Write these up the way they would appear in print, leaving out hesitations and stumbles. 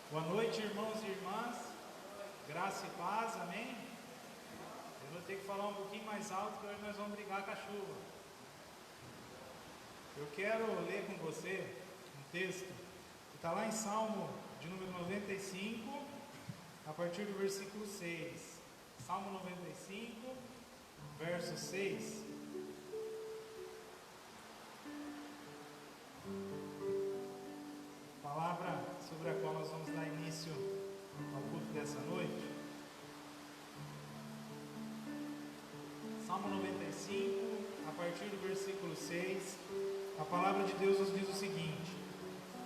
Boa noite, irmãos e irmãs, graça e paz, amém? Eu vou ter que falar um pouquinho mais alto, porque hoje nós vamos brigar com a chuva. Eu quero ler com você um texto que está lá em Salmo de número 95, a partir do versículo 6. Salmo 95, verso 6. Palavra sobre a qual nós vamos dar início ao culto dessa noite. Salmo 95, a partir do versículo 6, a palavra de Deus nos diz o seguinte: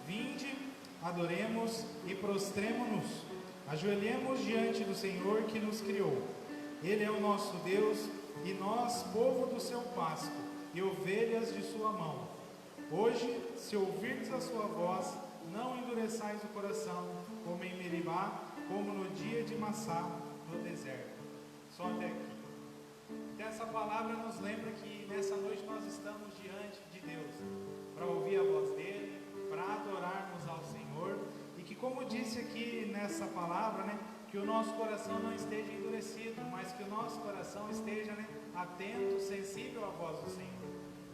Vinde, adoremos e prostremo-nos, ajoelhemos diante do Senhor que nos criou. Ele é o nosso Deus e nós, povo do seu pasto e ovelhas de sua mão. Hoje, se ouvirdes a sua voz, não endureçais o coração, como em Meribá, como no dia de Massá, no deserto. Só até aqui. Então essa palavra nos lembra que nessa noite nós estamos diante de Deus, para ouvir a voz dele, para adorarmos ao Senhor, e que, como disse aqui nessa palavra, que o nosso coração não esteja endurecido, mas que o nosso coração esteja atento, sensível à voz do Senhor.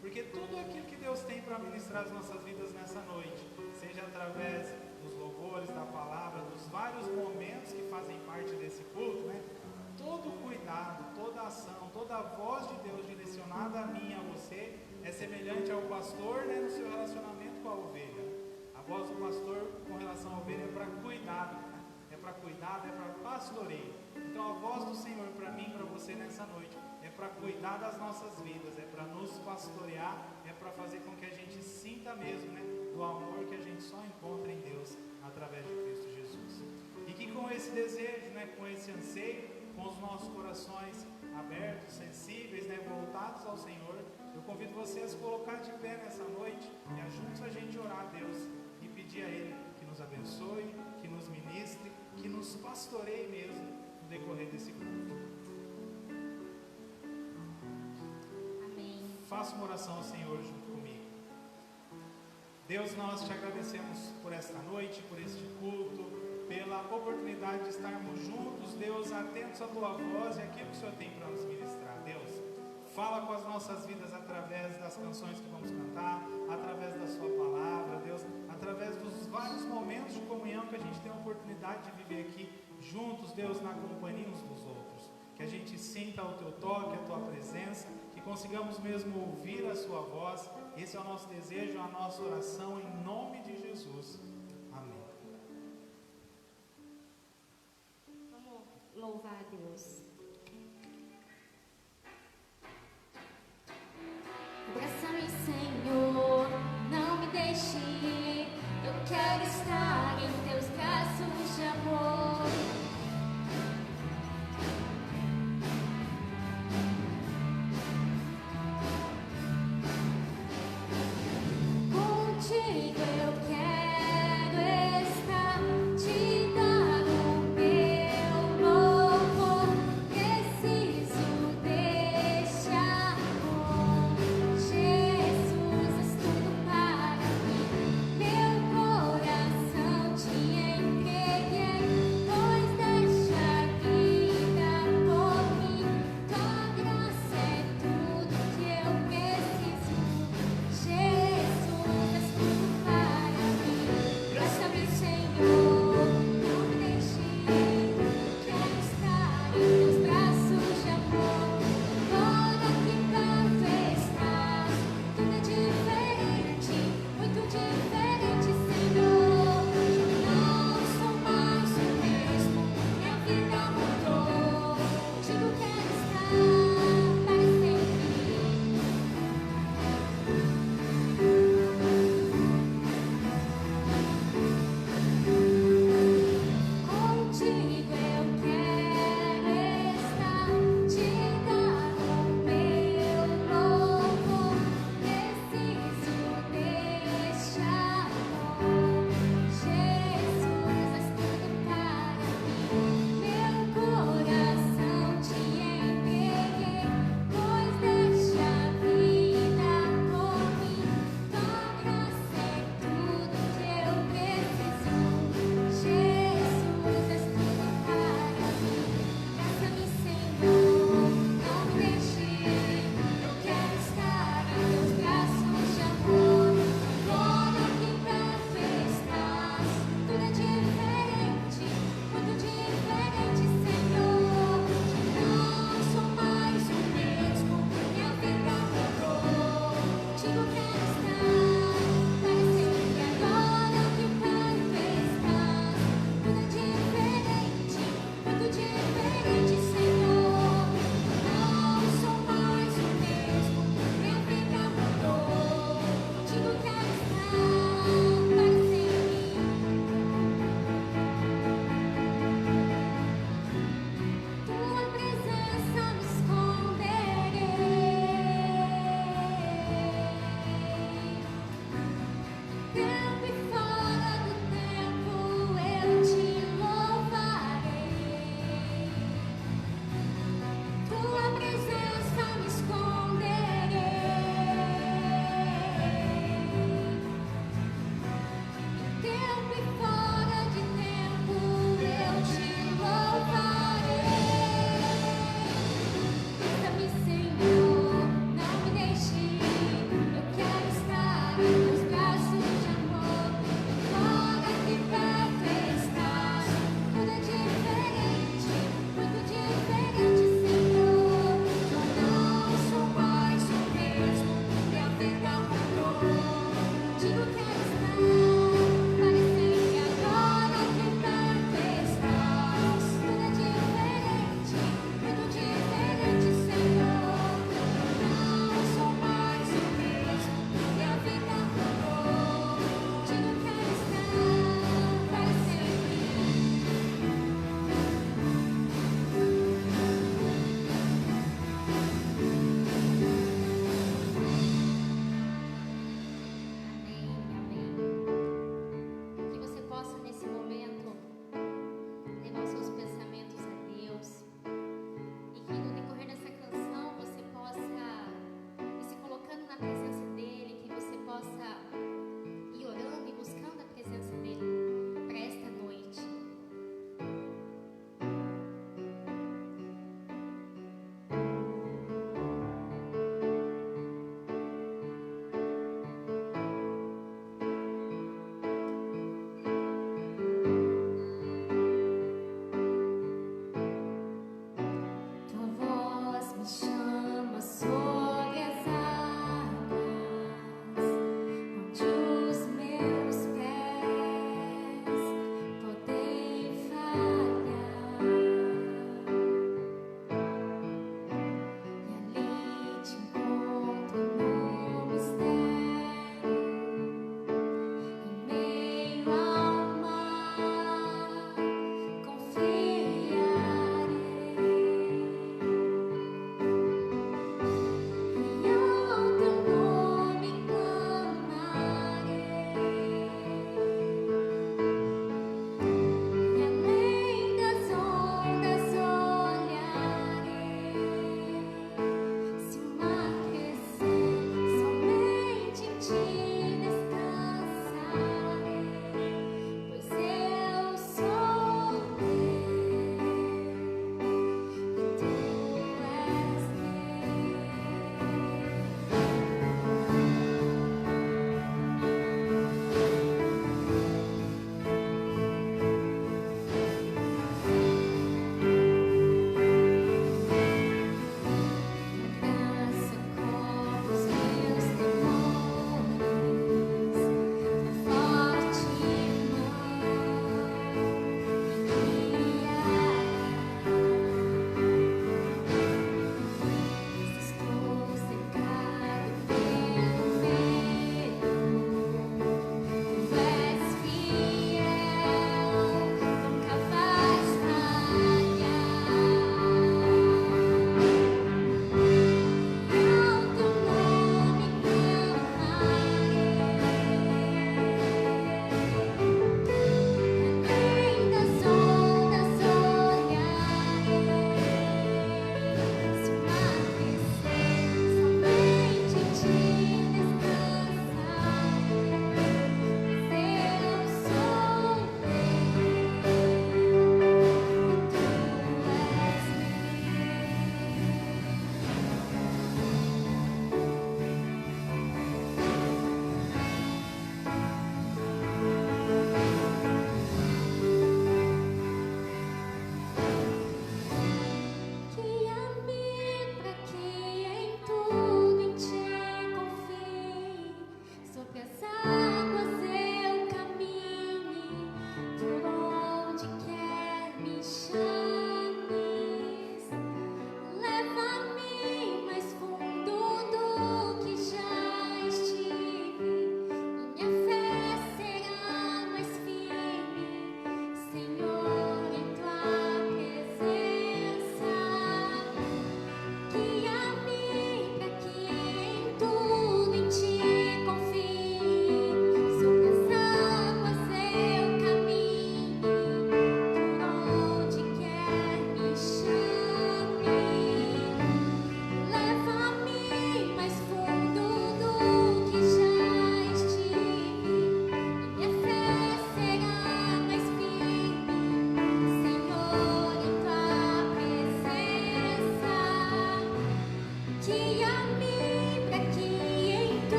Porque tudo aquilo que Deus tem para ministrar as nossas vidas nessa noite, seja através dos louvores, da palavra, dos vários momentos que fazem parte desse culto, todo cuidado, toda ação, toda a voz de Deus direcionada a mim e a você é semelhante ao pastor, no seu relacionamento com a ovelha. A voz do pastor com relação à ovelha é para cuidado, é para pastoreio. Então a voz do Senhor para mim e para você nessa noite é para cuidar das nossas vidas, é para nos pastorear, é para fazer com que a gente sinta mesmo, do amor que a gente só encontra em Deus através de Cristo Jesus. E que com esse desejo, com esse anseio, com os nossos corações abertos, sensíveis, voltados ao Senhor, eu convido você a se colocar de pé nessa noite e a juntos a gente orar a Deus e pedir a Ele que nos abençoe, que nos ministre, que nos pastoreie mesmo no decorrer desse culto. Faça uma oração ao Senhor junto comigo. Deus, nós te agradecemos por esta noite, por este culto, pela oportunidade de estarmos juntos, Deus, atentos à tua voz e àquilo que o Senhor tem para nos ministrar. Deus, fala com as nossas vidas através das canções que vamos cantar, através da sua palavra, Deus, através dos vários momentos de comunhão que a gente tem a oportunidade de viver aqui juntos, Deus, na companhia uns dos outros. Que a gente sinta o teu toque, a tua presença, que consigamos mesmo ouvir a sua voz. Esse é o nosso desejo, a nossa oração, em nome de Jesus. Amém. Vamos louvar a Deus. Abraça-me, Senhor, não me deixe ir. Eu quero estar em teus braços de amor.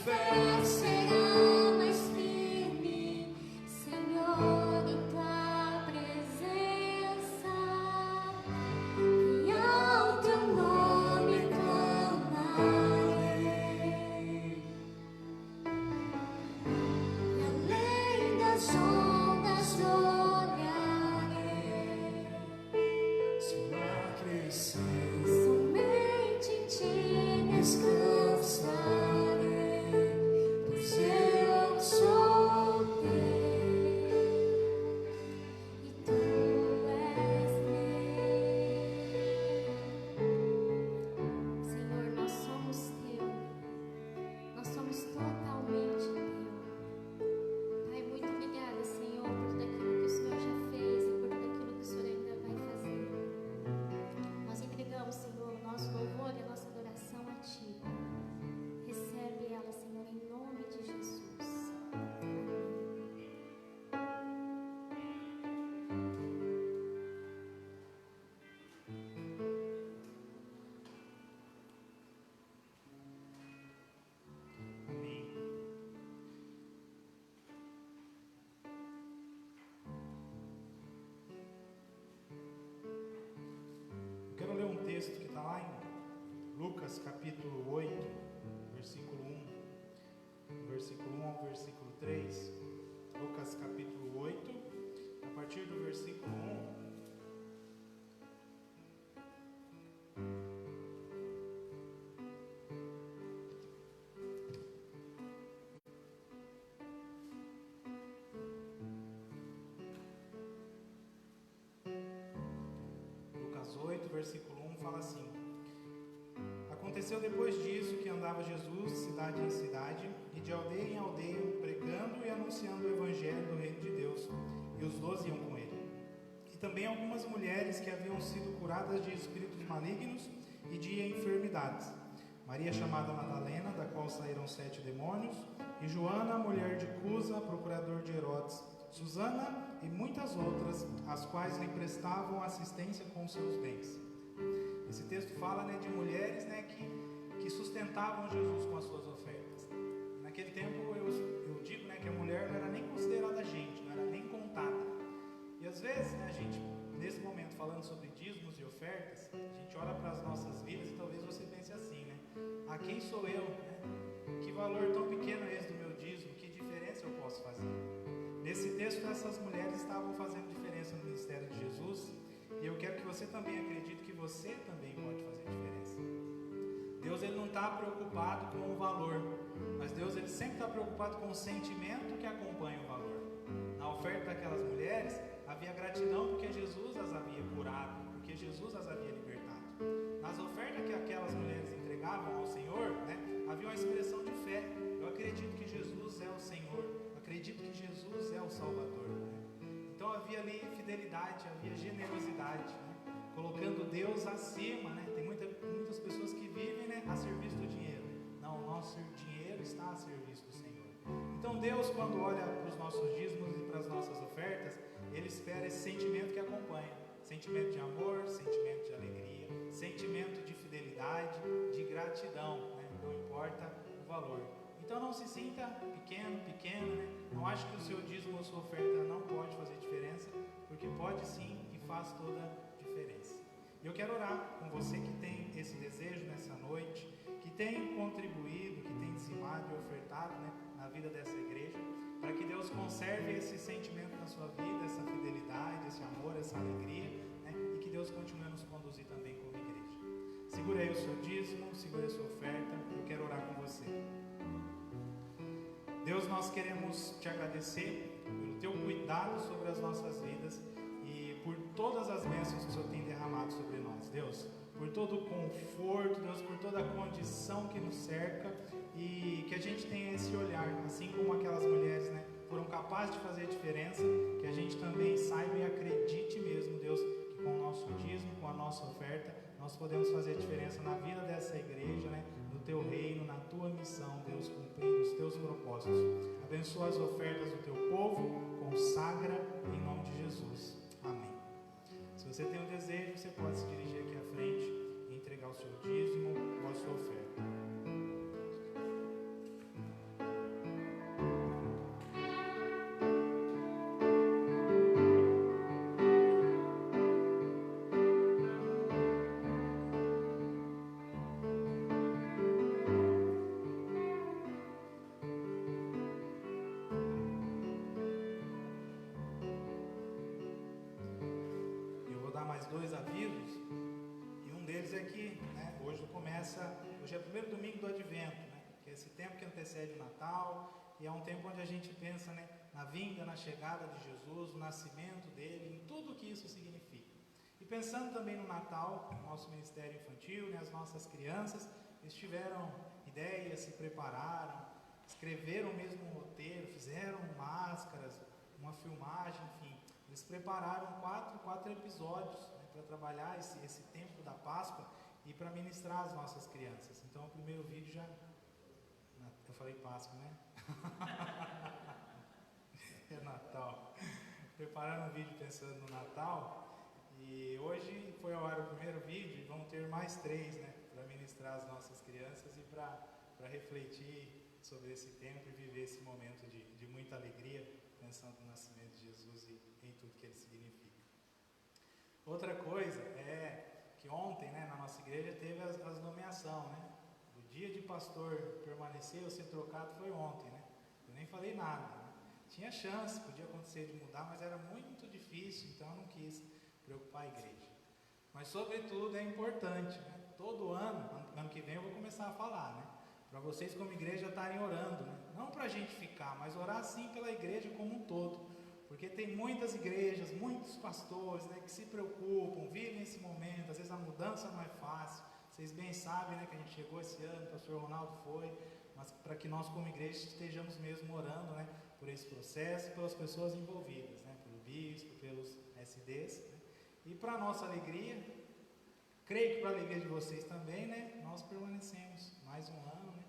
fé será mais firme, Senhor, em tua presença, e ao teu nome clamarei, e além das ondas olharei, se lá crescer, somente em ti descansarei, pois eu sou teu e tu és meu. Senhor, nós somos teu, nós somos totalmente teu. Pai, muito obrigada, Senhor, por tudo aquilo que o Senhor já fez e por tudo aquilo que o Senhor ainda vai fazer. Nós entregamos, Senhor, o nosso louvor e a nossa adoração a Ti. Recebe ela, Senhor, em nome de Jesus. amém. Eu quero ler um texto que está lá em Lucas capítulo 8, versículo 1, do versículo 1 ao versículo 3. Lucas capítulo 8, a partir do versículo 1. Lucas 8, versículo 1 fala assim: Aconteceu depois disso que andava Jesus de cidade em cidade e de aldeia em aldeia, pregando e anunciando o evangelho do reino de Deus, e os 12 iam com ele. E também algumas mulheres que haviam sido curadas de espíritos malignos e de enfermidades. Maria chamada Madalena, da qual saíram 7 demônios, e Joana, mulher de Cusa, procurador de Herodes, Susana e muitas outras, as quais lhe prestavam assistência com seus bens. Esse texto fala, de mulheres, que sustentavam Jesus com as suas ofertas. Naquele tempo eu digo, que a mulher não era nem considerada gente, não era nem contada. E às vezes, a gente, nesse momento, falando sobre dízimos e ofertas, a gente olha para as nossas vidas e talvez você pense assim, ah, quem sou eu? Que valor tão pequeno é esse do meu dízimo? Que diferença eu posso fazer? Nesse texto, essas mulheres estavam fazendo diferença no ministério de Jesus, e eu quero que você também acredite que você também pode fazer diferença. Deus, ele não está preocupado com o valor, mas Deus, ele sempre está preocupado com o sentimento que acompanha o valor. Na oferta daquelas mulheres, havia gratidão porque Jesus as havia curado, porque Jesus as havia libertado. Nas ofertas que aquelas mulheres entregavam ao Senhor, havia uma expressão de fé. Eu acredito que Jesus é o Senhor, eu acredito que Jesus é o Salvador. Então havia ali fidelidade, havia generosidade, colocando Deus acima. Tem muitas pessoas que vivem, a serviço do dinheiro. Não, o nosso dinheiro está a serviço do Senhor. Então Deus, quando olha para os nossos dízimos e para as nossas ofertas, Ele espera esse sentimento que acompanha. Sentimento de amor, sentimento de alegria, sentimento de fidelidade, de gratidão, não importa o valor. Então não se sinta pequeno, não ache que o seu dízimo ou sua oferta não pode fazer diferença, porque pode sim e faz toda a diferença. E eu quero orar com você que tem esse desejo nessa noite, que tem contribuído, que tem dizimado e ofertado, na vida dessa igreja, para que Deus conserve esse sentimento na sua vida, essa fidelidade, esse amor, essa alegria, e que Deus continue a nos conduzir também como igreja. Segura aí o seu dízimo, segura a sua oferta, eu quero orar com você. Deus, nós queremos te agradecer pelo teu cuidado sobre as nossas vidas e por todas as bênçãos que o Senhor tem derramado sobre nós, Deus, por todo o conforto, Deus, por toda a condição que nos cerca, e que a gente tenha esse olhar, assim como aquelas mulheres, foram capazes de fazer a diferença, que a gente também saiba e acredite mesmo, Deus, que com o nosso dízimo, com a nossa oferta, nós podemos fazer a diferença na vida dessa igreja, no teu reino, na tua missão, Deus, cumprindo os teus propósitos. Abençoa as ofertas do teu povo, consagra em nome de Jesus. Amém. Se você tem um desejo, você pode se dirigir aqui à frente e entregar o seu dízimo ou a sua oferta. mais 2 avisos, e um deles é que, né, hoje é o primeiro domingo do Advento, né, que é esse tempo que antecede o Natal, e é um tempo onde a gente pensa, né, na vinda, na chegada de Jesus, no nascimento dele, em tudo o que isso significa. E pensando também no Natal, no nosso ministério infantil, né, as nossas crianças, eles tiveram ideias, se prepararam, escreveram mesmo um roteiro, fizeram máscaras, uma filmagem, enfim, eles prepararam quatro episódios, né, para trabalhar esse tempo da Páscoa e para ministrar às nossas crianças. Então o primeiro vídeo já... Eu falei Páscoa, né? É Natal. Prepararam um vídeo pensando no Natal. E hoje foi ao ar o primeiro vídeo e vão ter mais 3, né, para ministrar às nossas crianças e para refletir sobre esse tempo e viver esse momento de muita alegria, pensando no nascimento de Jesus e em tudo que ele significa. Outra coisa é que ontem, né, na nossa igreja teve as nomeações, né? O dia de pastor permanecer ou ser trocado foi ontem, né? Eu nem falei nada, né? Tinha chance, podia acontecer de mudar, mas era muito difícil, então eu não quis preocupar a igreja. Mas sobretudo é importante, né? Todo ano que vem eu vou começar a falar, né? Para vocês como igreja estarem orando, né? Não para a gente ficar, mas orar sim pela igreja como um todo, porque tem muitas igrejas, muitos pastores, né, que se preocupam, vivem esse momento, às vezes a mudança não é fácil, vocês bem sabem, né, que a gente chegou esse ano, o pastor Ronaldo foi, mas para que nós como igreja estejamos mesmo orando, né, por esse processo, pelas pessoas envolvidas, né, pelo bispo, pelos SDs, né, e para a nossa alegria, creio que para a alegria de vocês também, né, nós permanecemos mais um ano, né,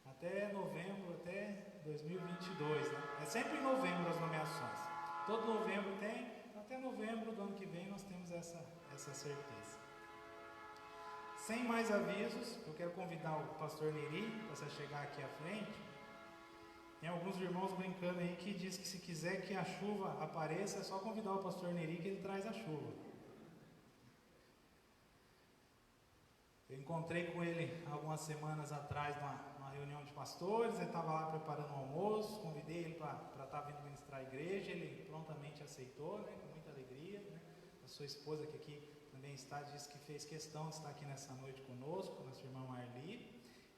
até novembro, até 2022, né, é sempre em novembro as nomeações, todo novembro tem, até novembro do ano que vem nós temos essa certeza. Sem mais avisos, eu quero convidar o pastor Neri para você chegar aqui à frente. Tem alguns irmãos brincando aí que diz que se quiser que a chuva apareça, é só convidar o pastor Neri que ele traz a chuva. Eu encontrei com ele algumas semanas atrás numa reunião de pastores, ele estava lá preparando um almoço, convidei ele para estar vindo ministrar a igreja, ele prontamente aceitou, né, com muita alegria, né? A sua esposa que aqui também está, disse que fez questão de estar aqui nessa noite conosco, nossa irmã Marli,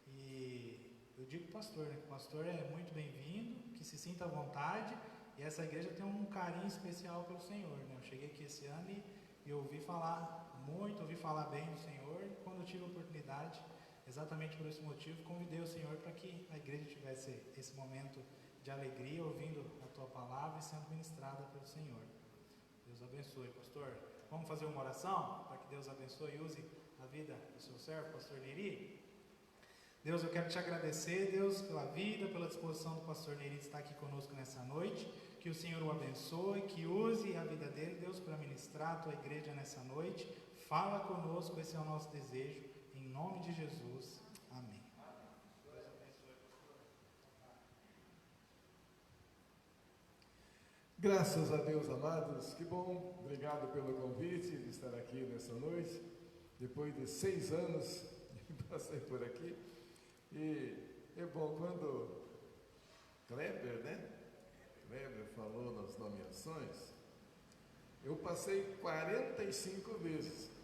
e eu digo pastor, né, que o pastor é muito bem-vindo, que se sinta à vontade, e essa igreja tem um carinho especial pelo Senhor, né? Eu cheguei aqui esse ano e ouvi falar bem do Senhor, e quando eu tive a oportunidade, exatamente por esse motivo, convidei o Senhor para que a igreja tivesse esse momento de alegria, ouvindo a tua palavra e sendo ministrada pelo Senhor. Deus abençoe, pastor. Vamos fazer uma oração para que Deus abençoe e use a vida do seu servo, pastor Neri? Deus, eu quero te agradecer, Deus, pela vida, pela disposição do pastor Neri de estar aqui conosco nessa noite, que o Senhor o abençoe, que use a vida dele, Deus, para ministrar a tua igreja nessa noite. Fala conosco, esse é o nosso desejo, em nome de Jesus, amém. Graças a Deus, amados, que bom, obrigado pelo convite de estar aqui nessa noite, depois de 6 anos que passei por aqui, e é bom quando Kleber falou nas nomeações, eu passei 45 vezes,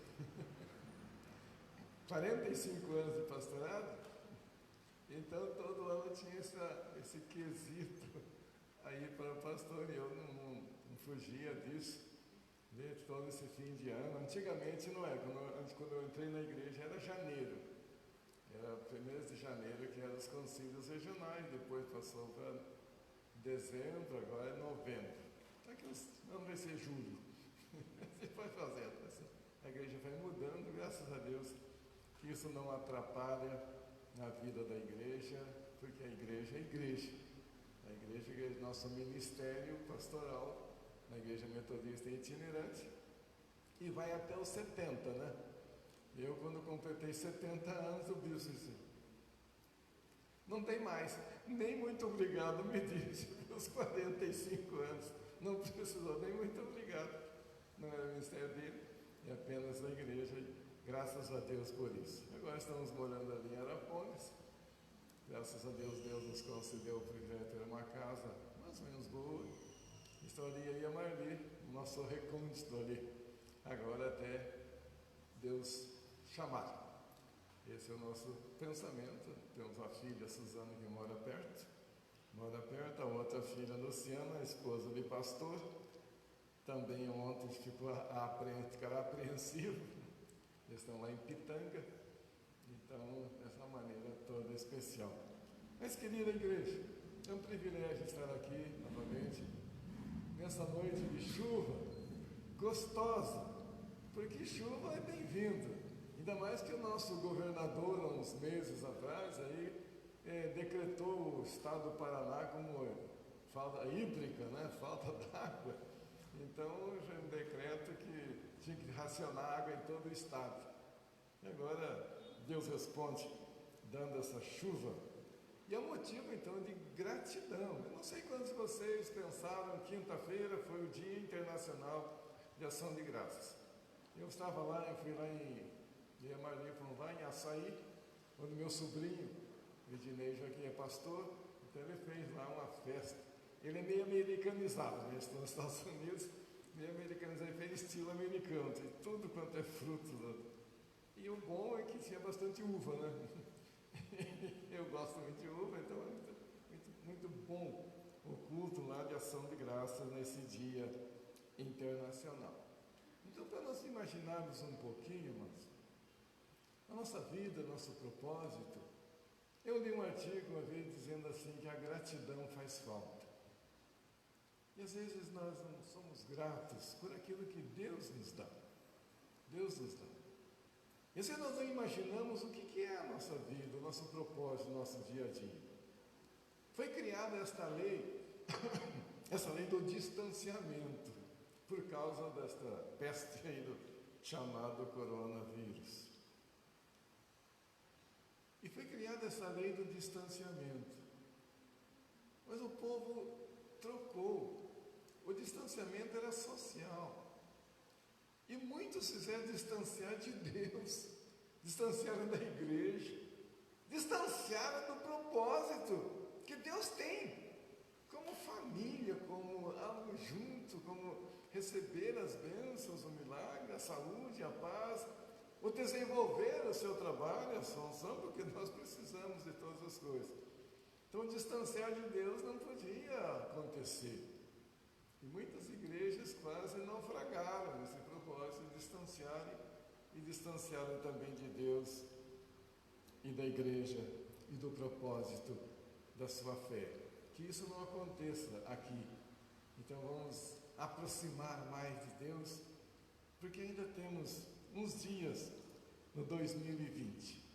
45 anos de pastorado, então todo ano tinha esse quesito aí para o pastor, e eu não fugia disso, de todo esse fim de ano. Antigamente não era, quando eu entrei na igreja era janeiro, era 1º de janeiro que eram os concílios regionais, depois passou para dezembro, agora é novembro, daqui vamos ver se é julho, você vai fazendo, a igreja vai mudando, graças a Deus que isso não atrapalha na vida da igreja, porque a igreja é igreja. A igreja é nosso ministério pastoral na igreja metodista itinerante e vai até os 70, né? Eu, quando completei 70 anos, o bispo disse: não tem mais, nem muito obrigado, me disse, pelos 45 anos, não precisou, nem muito obrigado. Não era o ministério dele, é apenas a igreja, graças a Deus por isso. Agora estamos morando ali em Arapongas. Graças a Deus, Deus nos concedeu o privilégio de ter uma casa mais ou menos boa. Estou ali, eu e a Marli, nosso recôndito ali. agora até Deus chamar. Esse é o nosso pensamento. Temos uma filha, Suzana, que mora perto, a outra filha, Luciana, a esposa de pastor, também ontem ficaram apreensivos, eles estão lá em Pitanga, então, dessa maneira toda especial. Mas, querida igreja, é um privilégio estar aqui novamente, nessa noite de chuva, gostosa, porque chuva é bem-vindo. Ainda mais que o nosso governador, há uns meses atrás, aí, decretou o estado do Paraná como falta hídrica, né? Falta d'água. Então, já é um decreto que tinha que racionar água em todo o estado. E agora, Deus responde, dando essa chuva. E é um motivo, então, de gratidão. Eu não sei quantos de vocês pensaram, quinta-feira foi o Dia Internacional de Ação de Graças. Eu estava lá, eu fui lá e a Marli foram lá em Açaí, onde meu sobrinho, Ednei Joaquim, é pastor, então ele fez lá uma festa. Ele é meio americanizado, né? Estou nos Estados Unidos, meio americanizado, ele fez estilo americano, tem tudo quanto é fruto. Né? E o bom é que tinha bastante uva, né? Eu gosto muito de uva, então é muito bom o culto lá de ação de graças nesse dia internacional. Então, para nós imaginarmos um pouquinho, mas a nossa vida, nosso propósito, eu li um artigo uma vez dizendo assim que a gratidão faz falta. E às vezes nós não somos gratos por aquilo que Deus nos dá. Deus nos dá. E às vezes nós não imaginamos o que é a nossa vida, o nosso propósito, o nosso dia a dia. Foi criada esta lei, essa lei do distanciamento, por causa desta peste aí do chamado coronavírus. E foi criada essa lei do distanciamento. Mas o povo trocou. O distanciamento era social. E muitos fizeram distanciar de Deus, distanciaram da igreja, distanciaram do propósito que Deus tem, como família, como algo junto, como receber as bênçãos, o milagre, a saúde, a paz, o desenvolver o seu trabalho, a sua unção, porque nós precisamos de todas as coisas. Então, distanciar de Deus não podia acontecer. E muitas igrejas quase naufragaram nesse propósito de distanciarem, e distanciaram também de Deus e da igreja e do propósito da sua fé. Que isso não aconteça aqui. Então vamos aproximar mais de Deus, porque ainda temos uns dias no 2020,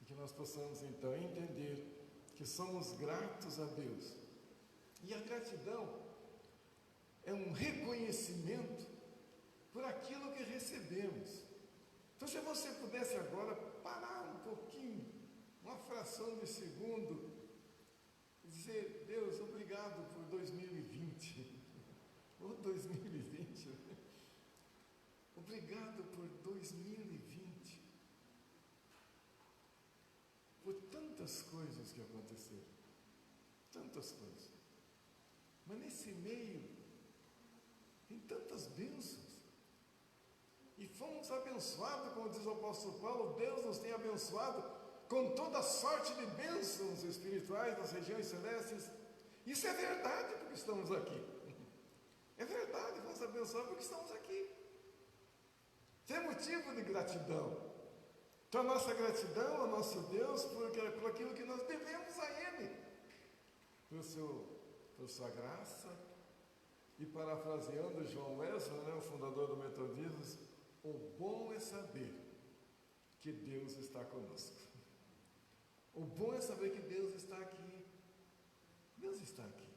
e que nós possamos então entender que somos gratos a Deus. E a gratidão é um reconhecimento por aquilo que recebemos. Então, se você pudesse agora parar um pouquinho, uma fração de segundo, e dizer: Deus, obrigado por 2020, ou 2020, obrigado por 2020, por tantas coisas que aconteceram, tantas coisas, mas nesse meio tem tantas bênçãos. E fomos abençoados, como diz o apóstolo Paulo, Deus nos tem abençoado com toda sorte de bênçãos espirituais nas regiões celestes. Isso é verdade porque estamos aqui. É verdade, fomos abençoados porque estamos aqui. Tem motivo de gratidão. Então a nossa gratidão ao nosso Deus por aquilo que nós devemos a Ele. Por sua graça. E parafraseando John Wesley, né, o fundador do Metodismo, o bom é saber que Deus está conosco. O bom é saber que Deus está aqui. Deus está aqui.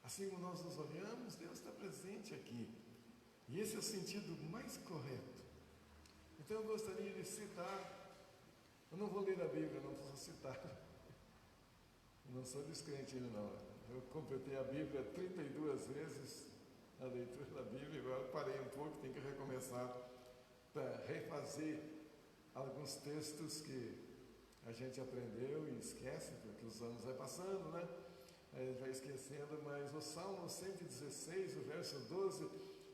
Assim como nós nos olhamos, Deus está presente aqui. E esse é o sentido mais correto. Então eu gostaria de citar, eu não vou ler a Bíblia, não vou citar. Eu não sou descrente ainda não. Eu completei a Bíblia 32 vezes, a leitura da Bíblia, agora parei um pouco, tenho que recomeçar para refazer alguns textos que a gente aprendeu e esquece, porque os anos vai passando, né? A gente vai esquecendo, mas o Salmo 116, o verso 12,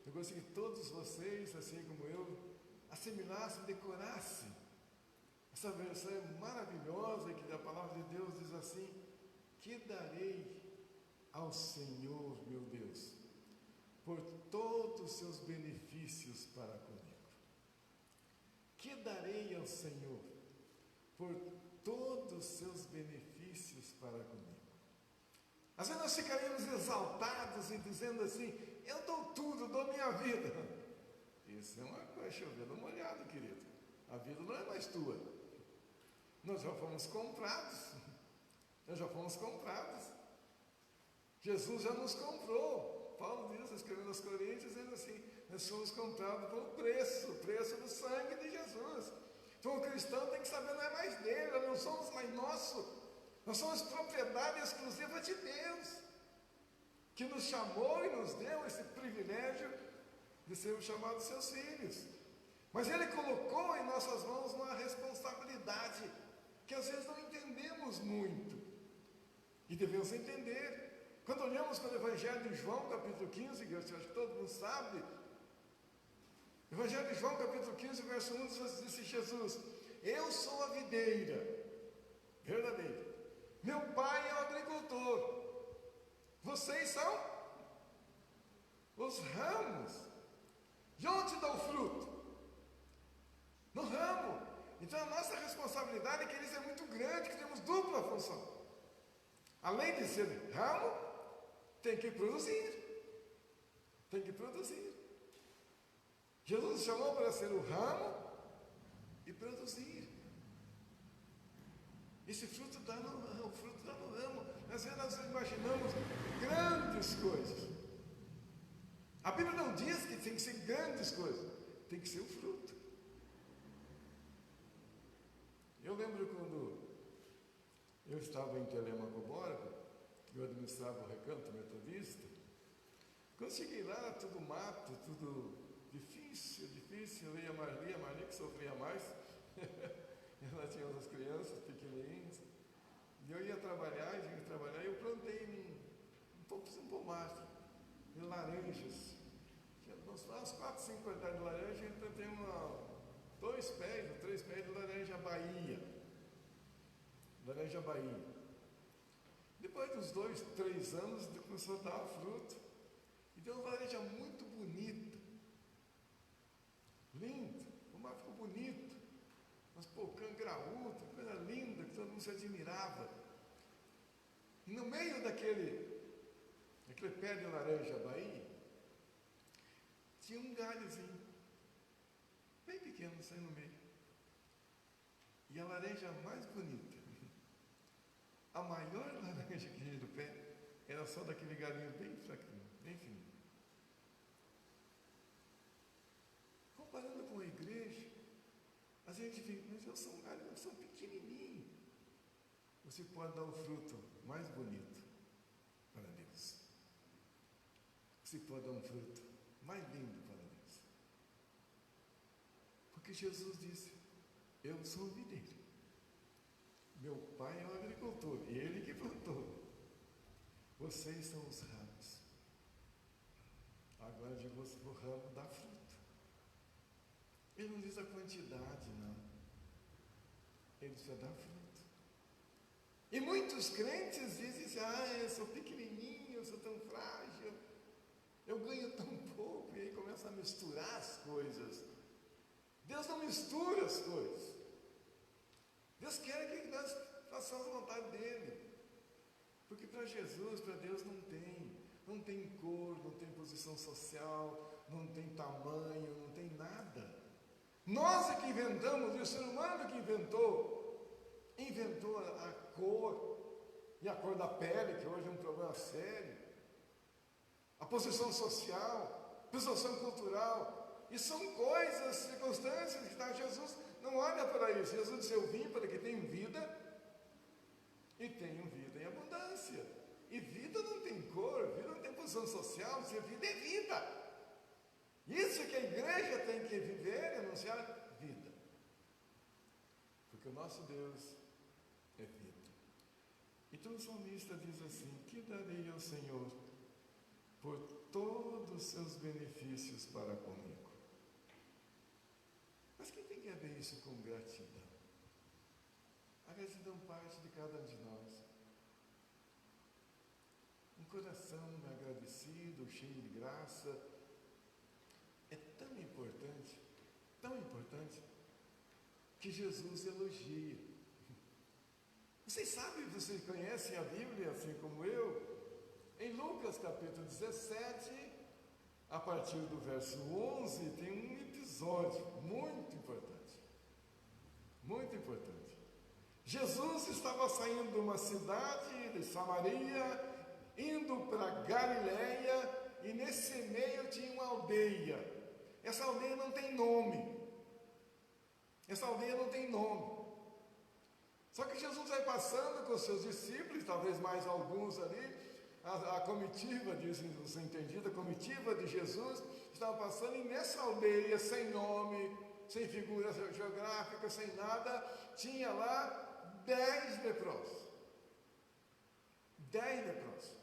Eu gostaria que todos vocês, assim como eu, assimilassem, decorassem essa versão maravilhosa que a palavra de Deus diz assim: que darei ao Senhor, meu Deus, por todos os seus benefícios para comigo. Que darei ao Senhor por todos os seus benefícios para comigo. Às vezes nós ficaríamos exaltados e dizendo assim: eu dou tudo, dou minha vida. Isso é uma coisa chovendo molhado, querido. A vida não é mais tua. Nós já fomos comprados. Nós já fomos comprados. Jesus já nos comprou. Paulo diz, escrevendo aos Coríntios, dizendo assim: nós fomos comprados pelo preço, o preço do sangue de Jesus. Então o cristão tem que saber, não é mais dele, nós não somos mais nosso. Nós somos propriedade exclusiva de Deus, que nos chamou e nos deu esse privilégio de sermos chamados seus filhos. Mas Ele colocou em nossas mãos uma responsabilidade que às vezes não entendemos muito. E devemos entender. Quando olhamos para o Evangelho de João, capítulo 15, que eu acho que todo mundo sabe, Evangelho de João, capítulo 15, verso 1, disse Jesus: eu sou a videira verdadeira. Meu pai é o agricultor. Vocês são os ramos. De onde dá o fruto? No ramo. Então a nossa responsabilidade é que eles é muito grande, que temos dupla função. Além de ser ramo, tem que produzir. Tem que produzir. Jesus nos chamou para ser o ramo e produzir. Esse fruto dá no ramo, o fruto dá no ramo. Às vezes nós imaginamos grandes coisas. A Bíblia não diz que tem que ser grandes coisas, tem que ser o fruto. Eu lembro quando eu estava em Telêmaco Borba, eu administrava o Recanto Metodista. Quando cheguei lá, tudo mato, tudo difícil. Eu ia a Marli que sofria mais. Ela tinha as crianças pequenininhas. E eu ia trabalhar, eu plantei um pomar de laranjas. Tinha uns 4, 5 quantidades de laranja, e plantei 2 pés ou 3 pés de laranja Bahia. Laranja Bahia. Depois dos 2, 3 anos, começou a dar fruto. E deu uma laranja muito bonita. Lindo. O pomar ficou bonito. Mas pocã graúdo, coisa linda, que todo mundo se admirava. E no meio daquele pé de laranja Bahia, tinha um galhozinho, bem pequeno, assim no meio. E a laranja mais bonita, a maior laranja que tinha do pé, era só daquele galinho bem fraquinho, bem fininho. Comparando com a igreja, a gente vê, mas eu sou um galho, eu sou pequenininho. Você pode dar o fruto mais bonito para Deus. Você pode dar um fruto mais lindo para Deus. Porque Jesus disse: eu sou o videiro. Meu pai é o agricultor, e ele que plantou. Vocês são os ramos. Agora de você, o ramo dá fruto. Ele não diz a quantidade, não. Ele só dá fruto. E muitos crentes dizem assim: eu sou pequenininho, eu sou tão frágil, eu ganho tão pouco. E aí começa a misturar as coisas. Deus não mistura as coisas. Deus quer que nós façamos a vontade dEle. Porque para Jesus, para Deus não tem cor, não tem posição social, não tem tamanho, não tem nada. Nós é que inventamos, e o ser humano é que inventou a cor, e a cor da pele, que hoje é um problema sério, a posição social, a posição cultural, e são coisas, circunstâncias que Jesus não olha para isso. Jesus disse: eu vim para que tenham vida, e tenham vida em abundância. E vida não tem cor, vida não tem posição social, se vida é vida. Isso que a igreja tem que viver e anunciar: vida. Porque o nosso Deus é vida. Então o salmista diz assim: que darei ao Senhor por todos os seus benefícios para comigo. Mas quem tem que ver isso com gratidão? A gratidão parte de cada um de nós. Um coração agradecido, cheio de graça, é tão importante, que Jesus elogia. Vocês sabem, vocês conhecem a Bíblia assim como eu? Em Lucas capítulo 17, a partir do verso 11, tem um episódio muito importante. Muito importante. Jesus estava saindo de uma cidade de Samaria, indo para Galiléia, e nesse meio tinha uma aldeia. Essa aldeia não tem nome. Só que Jesus vai passando com os seus discípulos, talvez mais alguns ali, a comitiva, dizem os entendidos, a comitiva de Jesus estava passando, e nessa aldeia, sem nome, sem figura geográfica, sem nada, tinha lá 10 leprosos. 10 leprosos.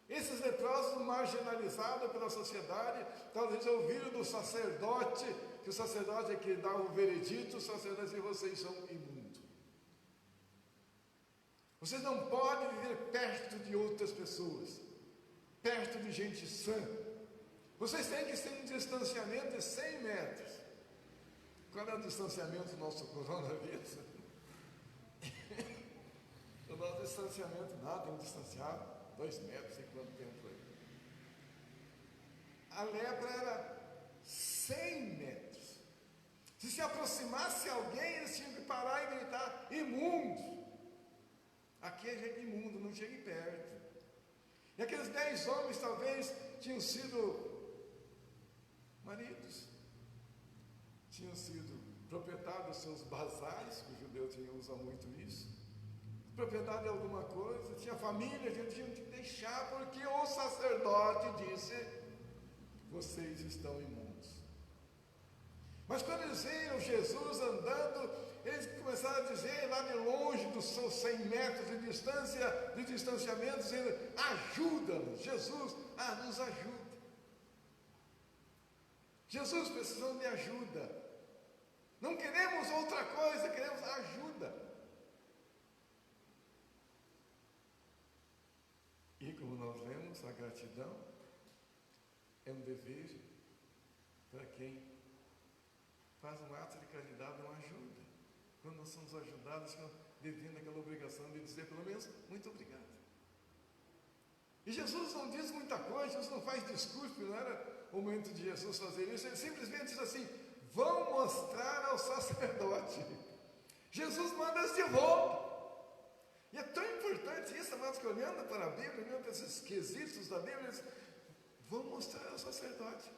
Esses leprosos marginalizados pela sociedade, talvez ouviram do sacerdote, que o sacerdote é que dá o veredito, o sacerdote diz: vocês são imundos. Vocês não podem viver perto de outras pessoas, perto de gente sã. Vocês têm que ter um distanciamento de 100 metros. Qual é o distanciamento do nosso coronavírus? O nosso distanciamento, nada, tem um distanciado 2 metros, sei quanto tempo foi. A lepra era 100 metros. Se aproximasse alguém, eles tinham que parar e gritar: imundo! Aqui é gente imundo, não chegue perto. E aqueles 10 homens talvez tinham sido maridos, tinham sido proprietários dos seus bazares, que o judeu usa muito isso, propriedade de alguma coisa, tinha família, a gente tinha que deixar, porque o sacerdote disse: vocês estão imundos. Mas quando eles viram Jesus andando, eles começaram a dizer lá de longe, dos seus 100 metros de distância, de distanciamento, dizendo: ajuda-nos, Jesus, nos ajuda. Jesus, precisamos de ajuda. Não queremos outra coisa, queremos ajuda. E como nós vemos, a gratidão é um dever para quem faz um ato de caridade, uma ajuda. Quando nós somos ajudados, nós devemos aquela obrigação de dizer pelo menos muito obrigado. E Jesus não diz muita coisa, Jesus não faz discurso, não era o momento de Jesus fazer isso, ele simplesmente diz assim: vão mostrar ao sacerdote. Jesus manda eles de volta. E é tão importante isso, amados, que olhando para a Bíblia, olhando para esses quesitos da Bíblia, eles vão mostrar ao sacerdote.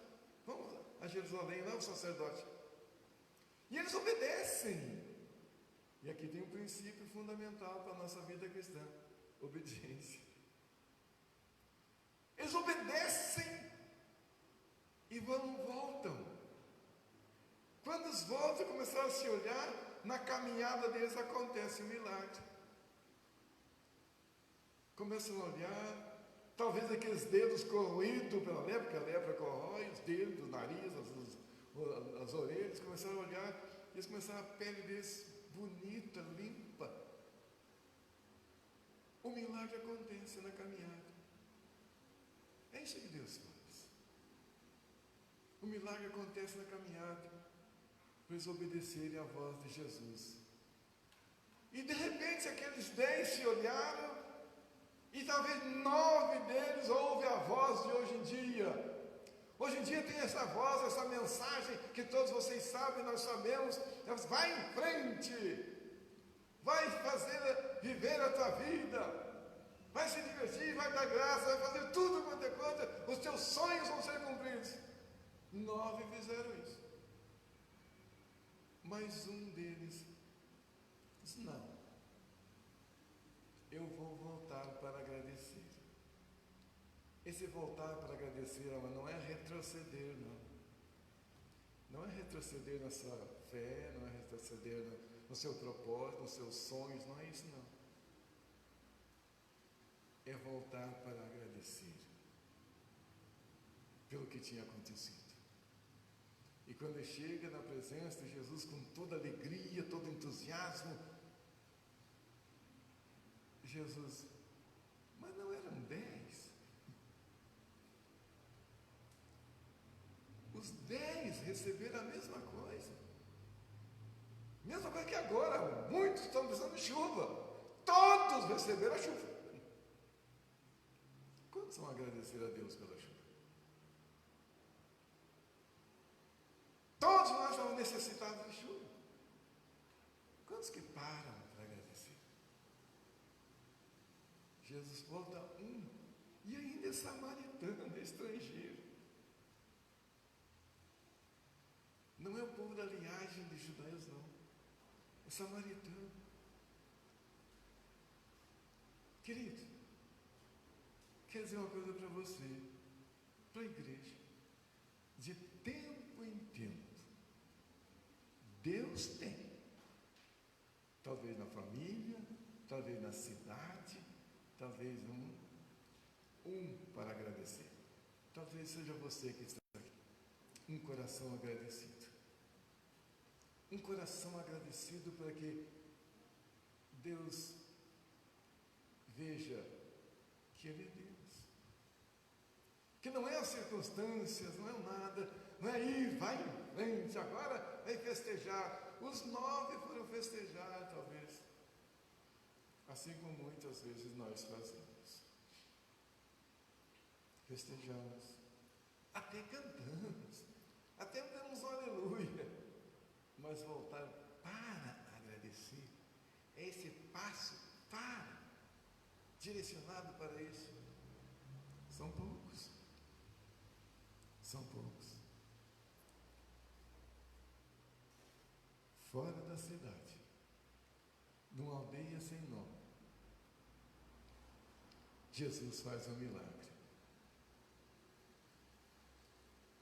Vamos a Jerusalém, lá o sacerdote. E eles obedecem. E aqui tem um princípio fundamental para a nossa vida cristã: obediência. Eles obedecem e voltam. Quando eles voltam, começaram a se olhar, na caminhada deles acontece um milagre. Começam a olhar, talvez aqueles dedos corroídos pela lepra, porque a lepra corrói os dedos, o nariz, as orelhas, começaram a olhar, e eles começaram a pele deles bonita, limpa. O milagre acontece na caminhada. É isso que Deus faz. O milagre acontece na caminhada, para eles obedecerem à voz de Jesus. E de repente aqueles 10 se olharam, e talvez 9 deles ouvem a voz de hoje em dia. Hoje em dia tem essa voz, essa mensagem que todos vocês sabem, nós sabemos: vai em frente, vai viver a tua vida, vai se divertir, vai dar graça, vai fazer tudo quanto é coisa, os teus sonhos vão ser cumpridos. 9 fizeram isso. Mas um deles disse: não, eu vou voltar para agradecer. Esse voltar para agradecer não é retroceder, não. Não é retroceder na sua fé, não é retroceder no seu propósito, nos seus sonhos, não é isso, não. É voltar para agradecer. pelo que tinha acontecido. E quando ele chega na presença de Jesus com toda alegria, todo entusiasmo, Jesus, mas não eram 10? Os 10 receberam a mesma coisa. Mesma coisa que agora, muitos estão precisando de chuva. Todos receberam a chuva. Quantos vão agradecer a Deus pela chuva? Todos nós estamos necessitados de chuva. Quantos que param para agradecer? Jesus volta e ainda é samaritano, é estrangeiro. Não é o povo da linhagem de judeus, não. É samaritano. Querido, quero dizer uma coisa para você, para a igreja. De tempo em tempo, Deus tem. Talvez na família, talvez na cidade, talvez para agradecer. Talvez seja você que está aqui. Um coração agradecido. Um coração agradecido para que Deus veja que Ele é Deus. Que não é as circunstâncias, não é nada, não é ir, vai em frente, agora vai festejar. Os 9 foram festejar, talvez. Assim como muitas vezes nós fazemos. Festejamos, até cantamos, até damos um aleluia. Mas voltar para agradecer, é esse passo direcionado para isso. São poucos. São poucos. Fora da cidade, numa aldeia sem nome, Jesus faz um milagre.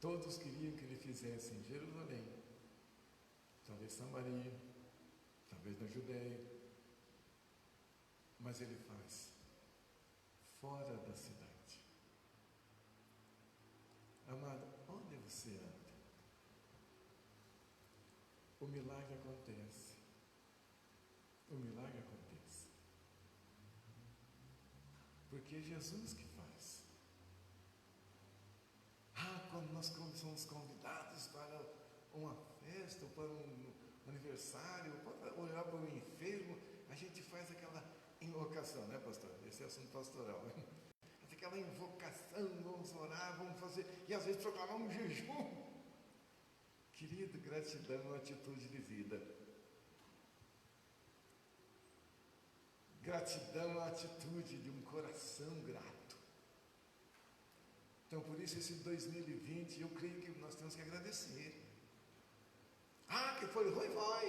Todos queriam que ele fizesse em Jerusalém, talvez Samaria, talvez na Judéia, mas ele faz fora da cidade. Amado, onde você anda? O milagre acontece. O milagre acontece. Porque é Jesus que faz. Quando nós somos convidados para uma festa, ou para um aniversário, ou para olhar para o enfermo, a gente faz aquela invocação, né, pastor? Esse é o assunto pastoral. Aquela invocação, vamos orar, vamos fazer, e às vezes proclamar um jejum. Querido, gratidão é uma atitude de vida. Gratidão é uma atitude de um coração grato. Então, por isso, esse 2020, eu creio que nós temos que agradecer. Que foi ruim, foi.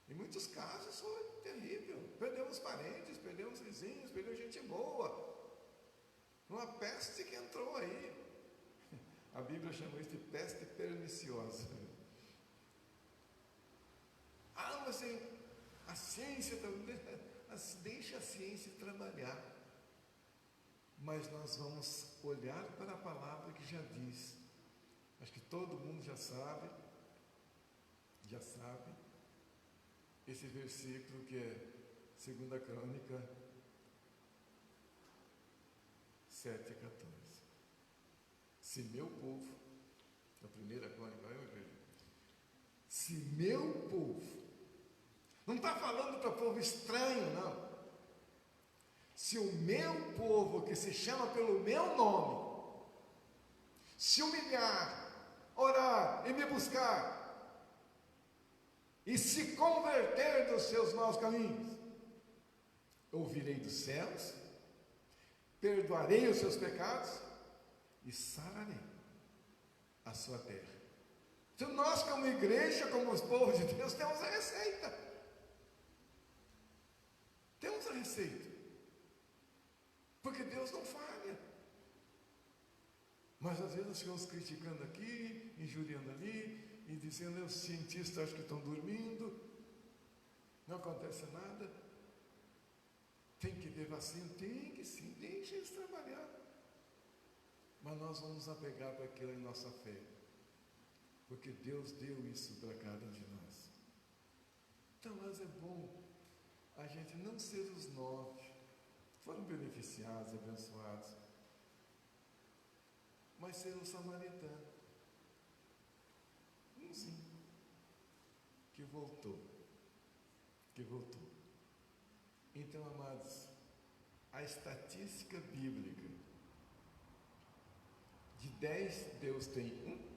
Em muitos casos foi terrível. Perdemos parentes, perdemos vizinhos, perdemos gente boa. Uma peste que entrou aí. A Bíblia chama isso de peste perniciosa. Mas a ciência também, deixa a ciência trabalhar. Mas nós vamos olhar para a palavra que já diz. Acho que todo mundo já sabe. Esse versículo que é 2 Crônica 7:14. Se meu povo, a primeira crônica, se meu povo, não está falando para povo estranho, não. Se o meu povo, que se chama pelo meu nome, se humilhar, orar e me buscar, e se converter dos seus maus caminhos, ouvirei dos céus, perdoarei os seus pecados e sararei a sua terra. Então nós, como igreja, como os povos de Deus, temos a receita. Temos a receita. Porque Deus não falha. Mas às vezes nós ficamos criticando aqui, injuriando ali, e dizendo, os cientistas acham que estão dormindo, não acontece nada. Tem que ter vacina? Tem que sim, deixa eles trabalhar. Mas nós vamos nos apegar para aquilo em nossa fé, porque Deus deu isso para cada um de nós. Então, mas é bom a gente não ser os 9, foram beneficiados, abençoados, mas ser um samaritano, umzinho, que voltou. Então, amados, a estatística bíblica, de 10 Deus tem 1,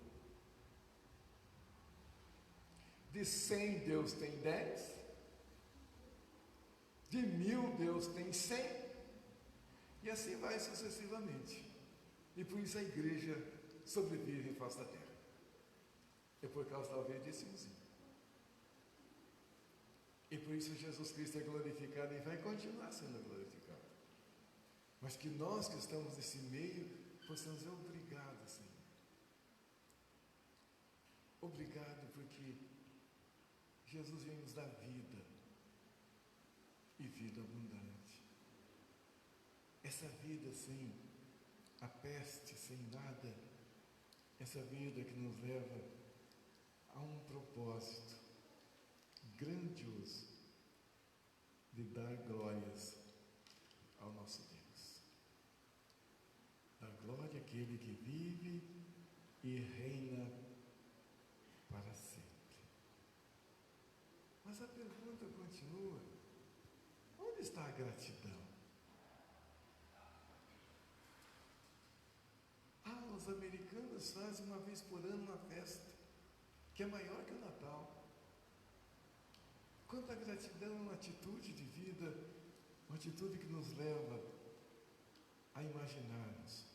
de 100 Deus tem 10, de 1000 Deus tem 100, e assim vai sucessivamente. E por isso a igreja sobrevive em face da terra. É por causa talvez desse umzinho. E por isso Jesus Cristo é glorificado e vai continuar sendo glorificado. Mas que nós que estamos nesse meio possamos dizer obrigado, Senhor. Obrigado porque Jesus vem nos dar vida e vida abundante. Essa vida sem a peste, sem nada, essa vida que nos leva a um propósito grandioso de dar glórias ao nosso Deus. Dar glória àquele que vive e reina para sempre. Mas a pergunta continua: onde está a gratidão? Os americanos fazem uma vez por ano uma festa que é maior que o Natal. Quanta gratidão é uma atitude de vida, uma atitude que nos leva a imaginarmos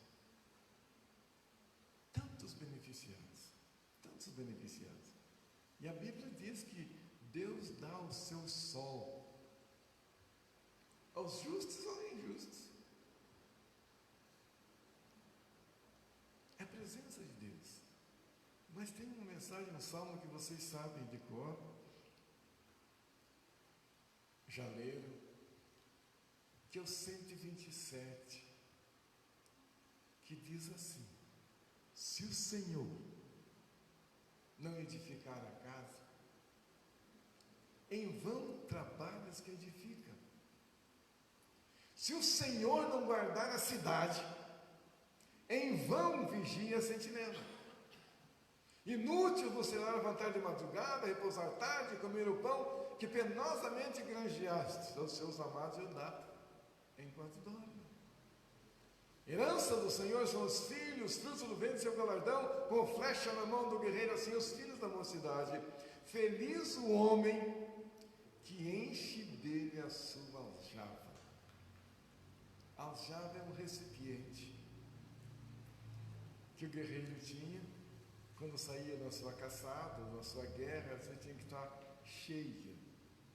tantos beneficiados. E a Bíblia diz que Deus dá o seu sol aos justos ou aos injustos. É a presença de Deus. Mas tem uma mensagem no Salmo que vocês sabem de cor, já leram, que é o 127, que diz assim: se o Senhor não edificar a casa, em vão trabalha os que edificam. Se o Senhor não guardar a cidade, em vão vigia a sentinela. Inútil você lá levantar de madrugada, repousar tarde, comer o pão que penosamente granjeaste aos seus amados e andar enquanto dorme. Herança do Senhor são os filhos, frutos do ventre seu galardão, com flecha na mão do guerreiro, assim os filhos da mocidade. Feliz o homem que enche dele a sua aljava. Aljava é um recipiente que o guerreiro tinha quando saía na sua caçada, na sua guerra. Você tinha que estar cheia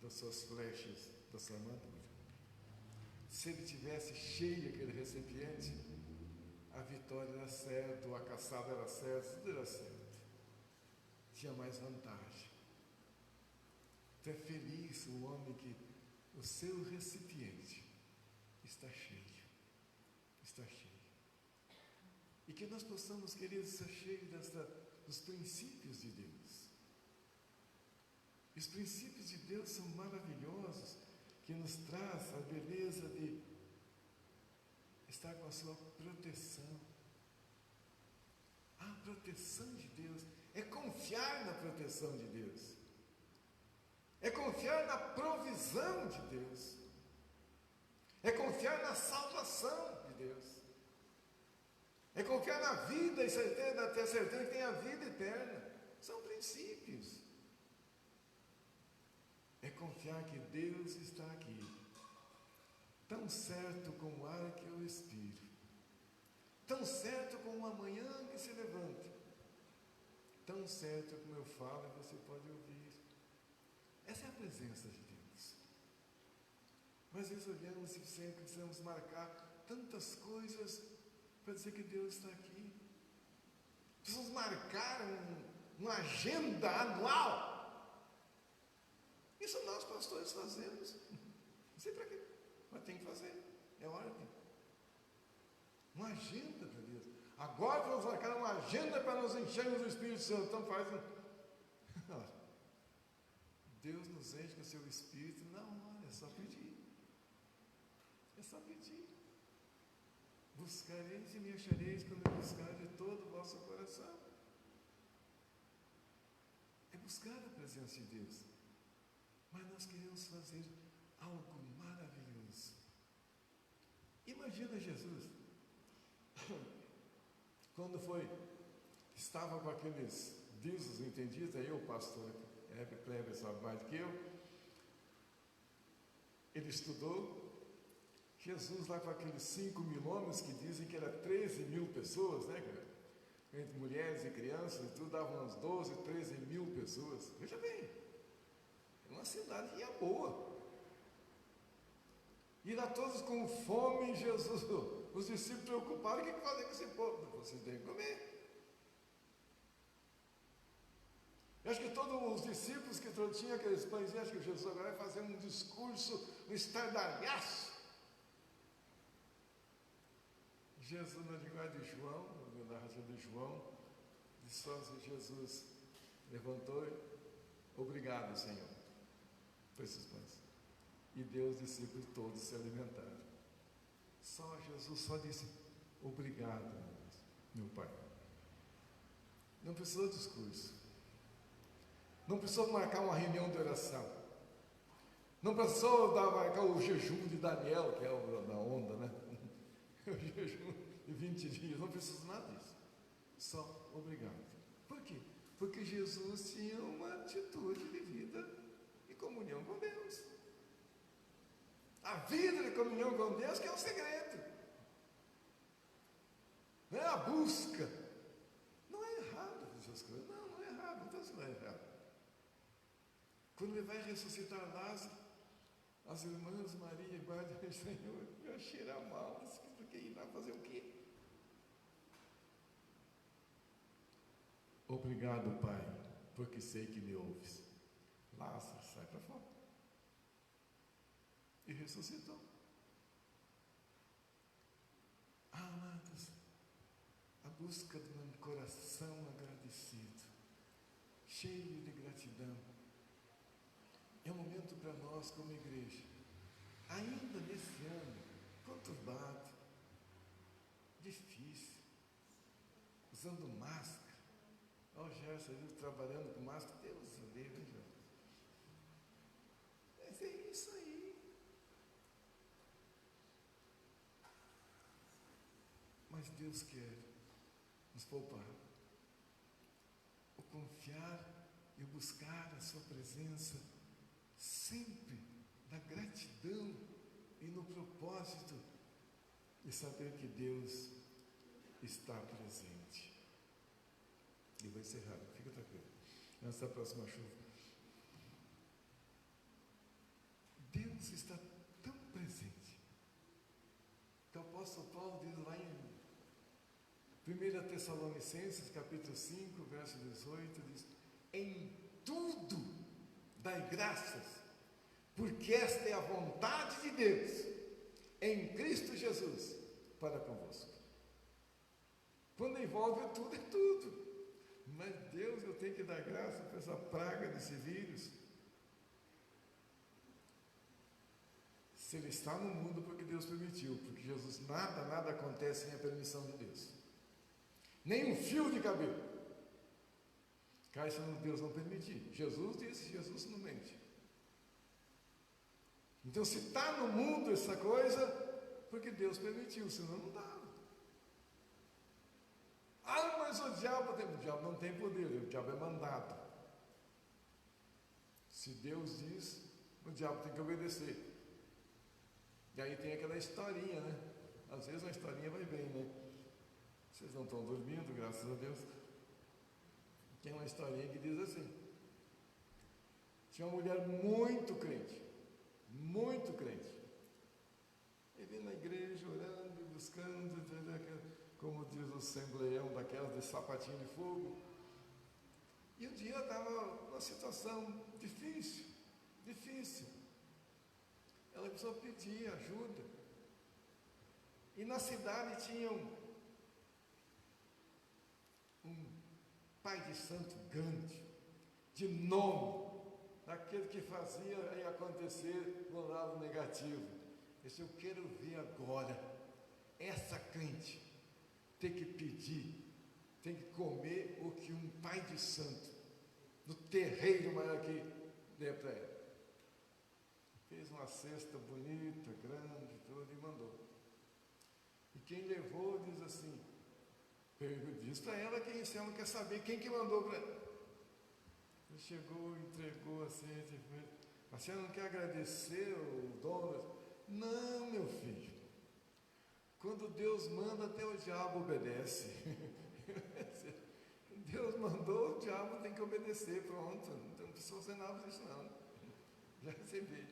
das suas flechas, da sua armadura. Se ele tivesse cheio aquele recipiente, a vitória era certa, ou a caçada era certa, tudo era certo. Tinha mais vantagem. Então é feliz o homem que o seu recipiente está cheio. Está cheio. E que nós possamos, queridos, ser cheios dos princípios de Deus. Os princípios de Deus são maravilhosos, que nos traz a beleza de estar com a sua proteção. A proteção de Deus é confiar na proteção de Deus, é confiar na provisão de Deus, é confiar na salvação de Deus, é confiar na vida e certeza, ter a certeza que tem a vida eterna. São princípios. É confiar que Deus está aqui, tão certo como o ar que eu respiro, tão certo como a manhã que se levanta, tão certo como eu falo e você pode ouvir. Essa é a presença de Deus. Mas às vezes olhamos e sempre precisamos marcar tantas coisas para dizer que Deus está aqui. Precisamos marcar uma agenda anual. Isso nós pastores fazemos. Não sei para quê, mas tem que fazer. É ordem. Uma agenda para Deus. Agora vamos marcar uma agenda para nos enchermos do Espírito Santo. Então faz Deus nos enche com o seu Espírito na hora, é só pedir. É só pedir. Buscareis e me achareis quando buscar de todo o vosso coração. É buscar a presença de Deus. Mas nós queremos fazer algo maravilhoso. Imagina Jesus, quando estava com aqueles deuses entendidos, aí o pastor Hebe Kleber sabe mais do que eu, ele estudou, Jesus lá com aqueles 5.000 homens, que dizem que era 13.000 pessoas, né, entre mulheres e crianças, e tudo dava umas 12, 13.000 pessoas. Veja bem, uma cidade boa. E lá todos com fome, Jesus, os discípulos preocupados, o que fazer com esse povo? Vocês têm que comer. Eu acho que todos os discípulos que tinham aqueles pães, acho que Jesus agora vai fazer um discurso, um estardalhaço. Jesus, na linguagem de João, na narrativa de João, disse só assim, Jesus levantou e, obrigado, Senhor, por esses pães. E deu os discípulos todos se alimentaram. Só Jesus só disse, obrigado, meu Pai. Não precisou de discurso. Não precisou marcar uma reunião de oração. Não precisou marcar o jejum de Daniel, que é o da onda, né? O jejum de 20 dias. Não precisa nada disso. Só obrigado. Por quê? Porque Jesus tinha uma atitude de vida e comunhão com Deus. A vida de comunhão com Deus que é o segredo. Não é a busca. Não é errado essas coisas. Não é errado. Então isso não é errado. Quando ele vai ressuscitar Lázaro, as irmãs Maria e Guarda, Senhor, eu cheira mal, porque ir lá fazer o quê? Obrigado, Pai, porque sei que me ouves. Lázaro, sai para fora. E ressuscitou. Amados, a busca de um coração agradecido, cheio de gratidão, é um momento para nós como igreja, ainda nesse ano conturbado, difícil, usando máscara. Olha o Gerson trabalhando com máscara, Deus o livre, hein, Gerson? Mas é isso aí. Mas Deus quer nos poupar, o confiar e o buscar a sua presença sempre na gratidão e no propósito de saber que Deus está presente. E vou encerrar, fica tranquilo, antes da próxima chuva. Deus está tão presente que o apóstolo Paulo diz lá em 1 Tessalonicenses capítulo 5, verso 18, diz, em tudo dai graças, porque esta é a vontade de Deus em Cristo Jesus para convosco. Quando envolve tudo, é tudo. Mas Deus, eu tenho que dar graça para essa praga desse vírus. Se ele está no mundo porque Deus permitiu, porque Jesus, nada acontece sem a permissão de Deus. Nem um fio de cabelo cai se Deus não permitir. Jesus disse, Jesus não mente. Então, se está no mundo essa coisa, porque Deus permitiu, senão não dava. Ah, mas o diabo não tem poder, o diabo é mandado. Se Deus diz, o diabo tem que obedecer. E aí tem aquela historinha, né? Às vezes uma historinha vai bem, né? Vocês não estão dormindo, graças a Deus. Tem uma historinha que diz assim: tinha uma mulher muito crente, e vinha na igreja orando e buscando, como diz o assembleião daquelas de sapatinho de fogo. E um dia ela estava numa situação difícil. Ela precisou pedir ajuda. E na cidade tinham um pai de santo grande, de nome, daquele que fazia aí acontecer no lado negativo. Eu quero ver agora essa crente ter que pedir, tem que comer o que um pai de santo, no terreiro maior que der para ela. Fez uma cesta bonita, grande, tudo, e mandou. E quem levou diz assim, diz para ela quem, se ela quer saber quem que mandou para ela. Ele chegou, entregou assim, a senhora não quer agradecer o dono? Não, meu filho. Quando Deus manda, até o diabo obedece. Deus mandou, o diabo tem que obedecer, pronto. Então não precisa fazer nada disso não. Já recebi.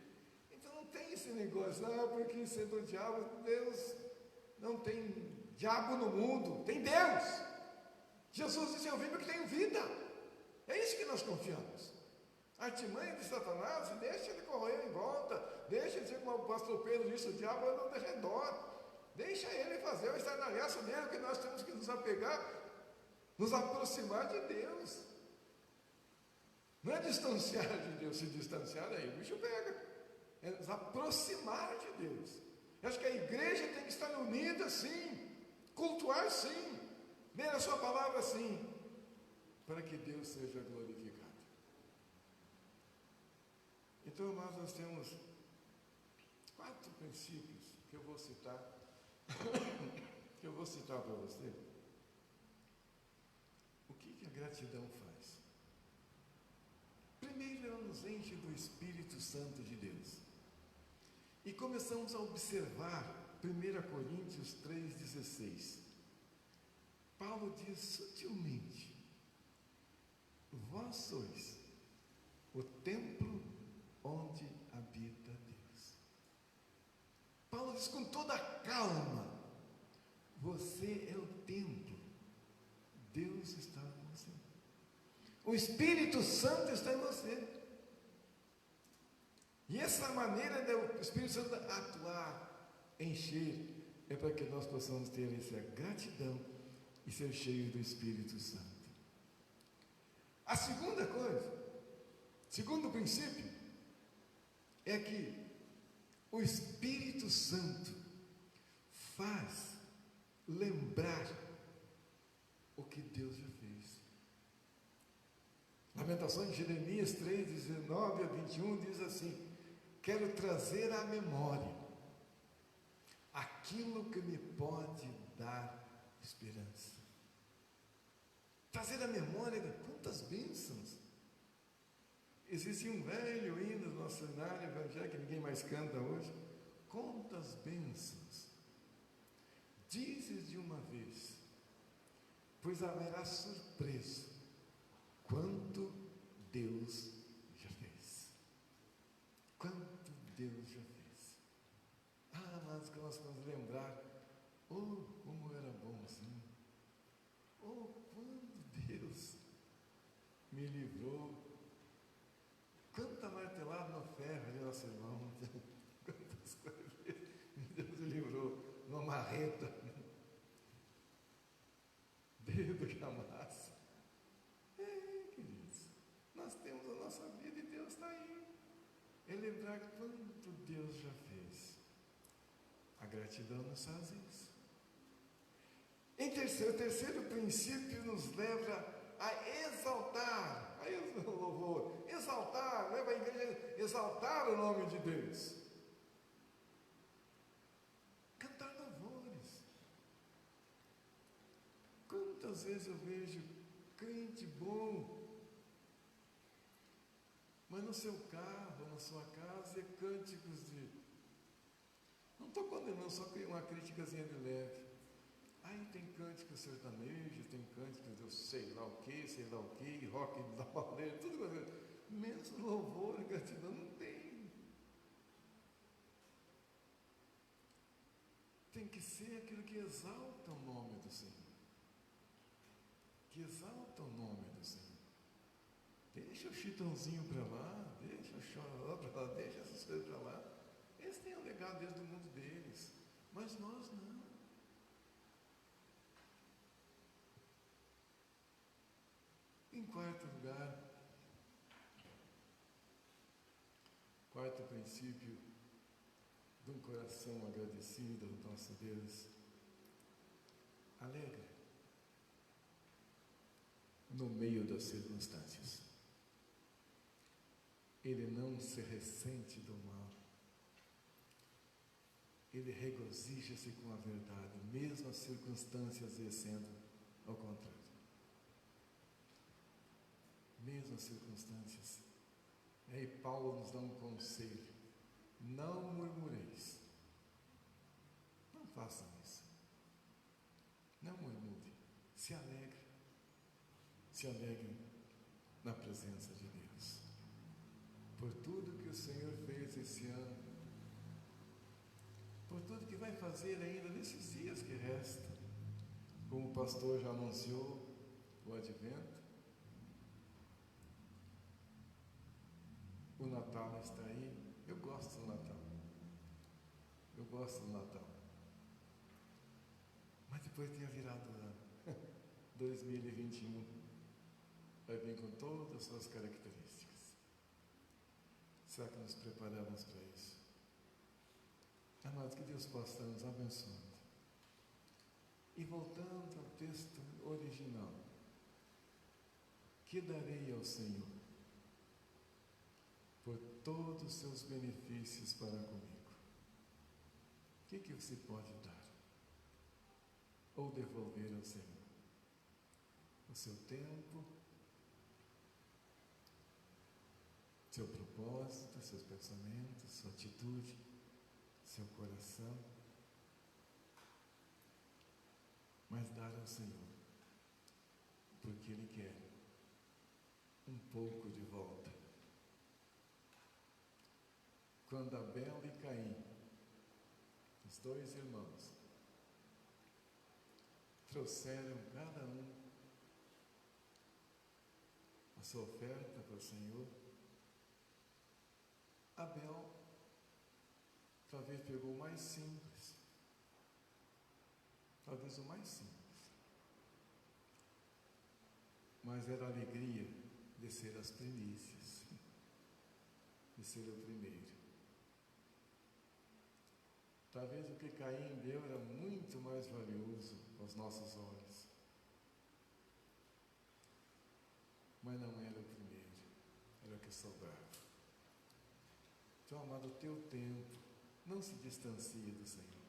Então não tem esse negócio, porque sendo o diabo, Deus não tem diabo no mundo, tem Deus. Jesus disse, eu vim porque tenho vida. É isso que nós confiamos. A artimanha de Satanás, deixa ele correr em volta, deixa ele dizer como o pastor Pedro disse, o diabo anda ao redor, deixa ele fazer o estardalhaço dele, que nós temos que nos apegar, nos aproximar de Deus. Não é distanciar de Deus, se distanciar aí o bicho pega, é nos aproximar de Deus. Eu acho que a igreja tem que estar unida sim, cultuar sim, ler a sua palavra sim, para que Deus seja glorificado. Então, amados, nós temos 4 princípios que eu vou citar, para você. O que a gratidão faz? Primeiro, ela nos enche do Espírito Santo de Deus. E começamos a observar 1 Coríntios 3,16. Paulo diz sutilmente, vós sois o templo onde habita Deus. Paulo diz com toda calma, você é o templo, Deus está com você, o Espírito Santo está em você. E essa maneira do Espírito Santo atuar, encher, é para que nós possamos ter essa gratidão e ser cheios do Espírito Santo. A segunda coisa, segundo princípio, é que o Espírito Santo faz lembrar o que Deus já fez. Lamentações de Jeremias 3, 19 a 21 diz assim, quero trazer à memória aquilo que me pode dar esperança. Trazer à memória quantas bênçãos. Existe um velho hino no nosso cenário evangélico que ninguém mais canta hoje. Quantas bênçãos dizes de uma vez, pois haverá surpresa quanto Deus já fez. Quanto Deus já fez. Mas que nós vamos lembrar, como era bom assim. Quando Deus me livrou. Quanta martelada no ferro ali, nosso irmão. Quantas coisas Deus me livrou numa marreta. Dedo que amassa. Queridos, nós temos a nossa vida e Deus está aí. É lembrar quanto Deus já fez. A gratidão nos faz isso. O terceiro princípio nos leva a exaltar, aí o louvor, exaltar, leva a igreja a exaltar o nome de Deus. Cantar louvores. Quantas vezes eu vejo crente bom, mas no seu carro, na sua casa, é cânticos de... Não estou condenando, só uma críticazinha de leve. Aí tem cânticos sertanejos, tem cânticos de sei lá o que, rock da pauleira, tudo coisa. Menos louvor e gratidão não tem. Tem que ser aquilo que exalta o nome do Senhor. Que exalta o nome do Senhor. Deixa o chitãozinho para lá, deixa o chororó para lá, deixa essas coisas para lá. Eles têm um legado desde o mundo deles, mas nós não. quarto princípio de um coração agradecido ao nosso Deus. Alegre no meio das circunstâncias. Ele não se ressente do mal. Ele regozija-se com a verdade, mesmo as circunstâncias sendo ao contrário. Mesmo as circunstâncias. E aí Paulo nos dá um conselho: não murmureis. Não façam isso. Não murmure. Se alegre. Se alegre na presença de Deus. Por tudo que o Senhor fez esse ano. Por tudo que vai fazer ainda nesses dias que restam. Como o pastor já anunciou, o advento. O Natal está aí. Eu gosto do Natal. Eu gosto do Natal. Mas depois tem a virada do ano. 2021 vai vir com todas as suas características. Será que nos preparamos para isso? Amados, que Deus possa estar nos abençoando. E voltando ao texto original: que darei ao Senhor por todos os seus benefícios para comigo? O que você pode dar ou devolver ao Senhor? O seu tempo, seu propósito, seus pensamentos, sua atitude, seu coração. Mas dar ao Senhor, porque Ele quer um pouco de volta. Quando Abel e Caim, os dois irmãos, trouxeram cada um a sua oferta para o Senhor, Abel talvez pegou o mais simples, talvez o mais simples, mas era a alegria de ser as primícias, de ser o primeiro. Talvez o que Caim deu era muito mais valioso aos nossos olhos, mas não era o primeiro, era o que sobrava. Então, amado, o teu tempo, não se distancie do Senhor.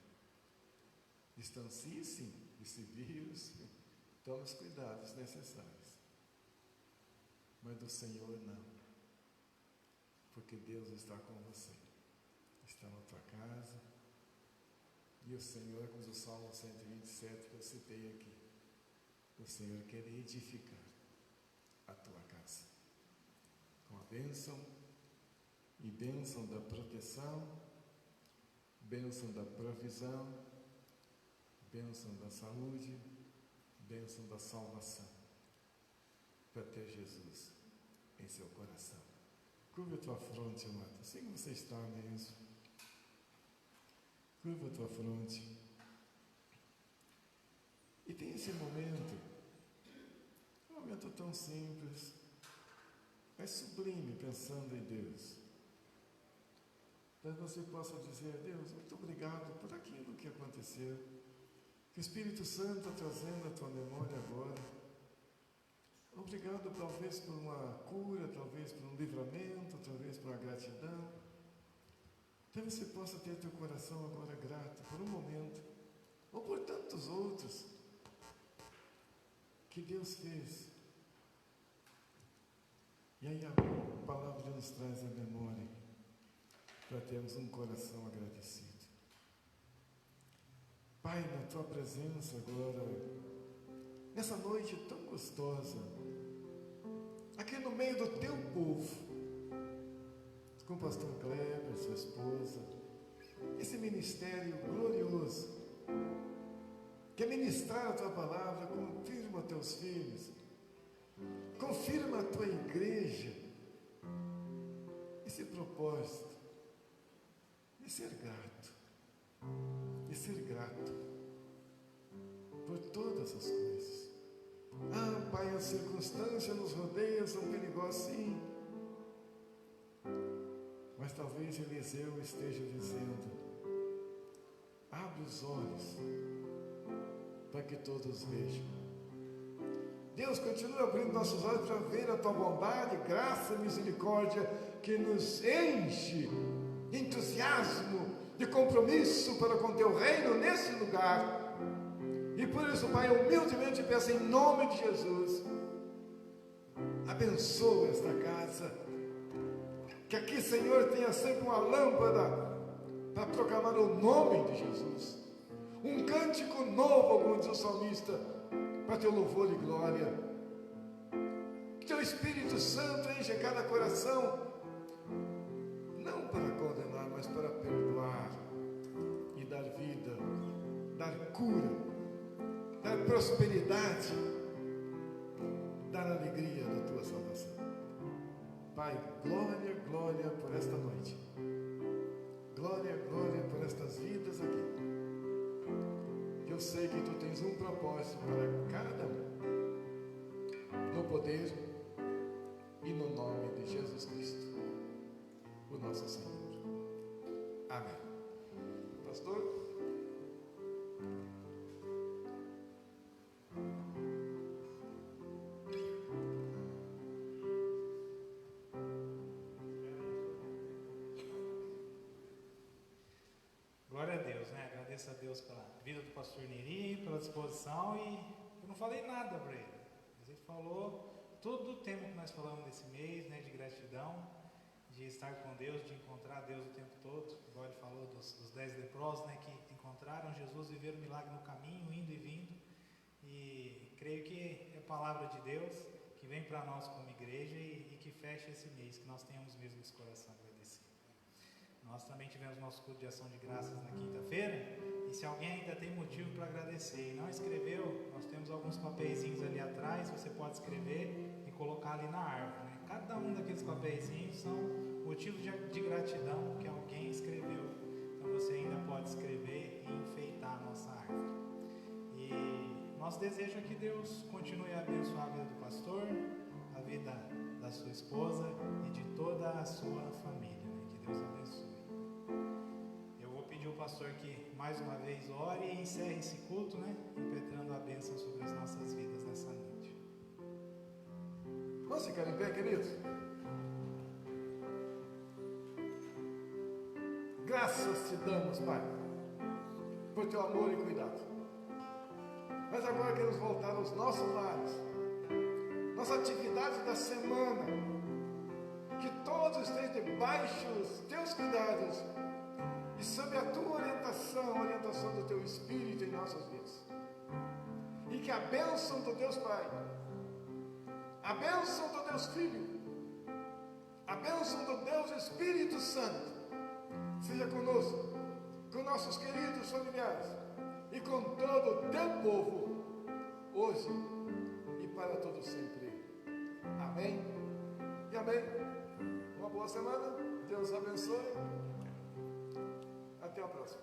Distancie sim desse vírus, tome os cuidados necessários, mas do Senhor não, porque Deus está com você, está na tua casa, e o Senhor, como o Salmo 127 que eu citei aqui, o Senhor quer edificar a tua casa com a bênção, e bênção da proteção, bênção da provisão, bênção da saúde, bênção da salvação, para ter Jesus em seu coração. Curva a tua fronte, amado, assim como você está mesmo. Curva a tua fronte. E tem esse momento, um momento tão simples, mas sublime, pensando em Deus. Para que você possa dizer: Deus, muito obrigado por aquilo que aconteceu, que o Espírito Santo está trazendo à tua memória agora. Obrigado talvez por uma cura, talvez por um livramento, talvez por uma gratidão. Talvez você possa ter teu coração agora grato por um momento, ou por tantos outros, que Deus fez. E aí a palavra nos traz a memória, para termos um coração agradecido. Pai, na tua presença agora, nessa noite tão gostosa, aqui no meio do teu povo, com o pastor Kleber, sua esposa, esse ministério glorioso, que é ministrar a tua palavra, confirma os teus filhos, confirma a tua igreja, esse propósito de ser grato por todas as coisas. Ah, Pai, as circunstâncias nos rodeiam, são perigosas sim, Mas talvez Eliseu esteja dizendo: abre os olhos para que todos vejam. Deus continua abrindo nossos olhos para ver a tua bondade, graça, misericórdia, que nos enche de entusiasmo, de compromisso para com teu reino nesse lugar. E por isso, Pai, humildemente peço em nome de Jesus, abençoa esta casa, que aqui, Senhor, tenha sempre uma lâmpada para proclamar o nome de Jesus, um cântico novo, como diz o salmista, para teu louvor e glória. Que teu Espírito Santo enche cada coração, não para condenar, mas para perdoar e dar vida, dar cura, dar prosperidade, dar alegria da tua salvação. Pai, glória, glória por esta noite. Glória, glória por estas vidas aqui. Eu sei que tu tens um propósito para cada um, no poder e no nome de Jesus Cristo, o nosso Senhor. Amém. Pastor? Glória a Deus, né? Agradeço a Deus pela vida do pastor Neri, pela disposição, e eu não falei nada para ele. Mas ele falou todo o tema que nós falamos desse mês, né? De gratidão, de estar com Deus, de encontrar Deus o tempo todo. Igual ele falou dos 10 leprosos, né? Que encontraram Jesus, viveram o milagre no caminho, indo e vindo. E creio que é a palavra de Deus que vem para nós como igreja e que fecha esse mês, que nós tenhamos mesmo esse coração agradecido. Nós também tivemos nosso culto de ação de graças na quinta-feira, e se alguém ainda tem motivo para agradecer e não escreveu, nós temos alguns papeizinhos ali atrás, você pode escrever e colocar ali na árvore, né? Cada um daqueles papeizinhos são motivos de gratidão que alguém escreveu, então você ainda pode escrever e enfeitar a nossa árvore. E nosso desejo é que Deus continue a abençoar a vida do pastor, a vida da sua esposa e de toda a sua família, né? Que Deus abençoe. O pastor que mais uma vez ore e encerre esse culto, né? Impetrando a bênção sobre as nossas vidas nessa noite. Vamos ficar em pé, queridos? Graças te damos, Pai, por teu amor e cuidado. Mas agora queremos voltar aos nossos lares, nossa atividade da semana, que todos estejam debaixo dos teus cuidados e sob a tua orientação, a orientação do teu Espírito em nossas vidas. E que a bênção do Deus Pai, a bênção do Deus Filho, a bênção do Deus Espírito Santo seja conosco, com nossos queridos familiares e com todo o teu povo, hoje e para todo sempre. Amém e amém. Uma boa semana, Deus abençoe. Até a próxima.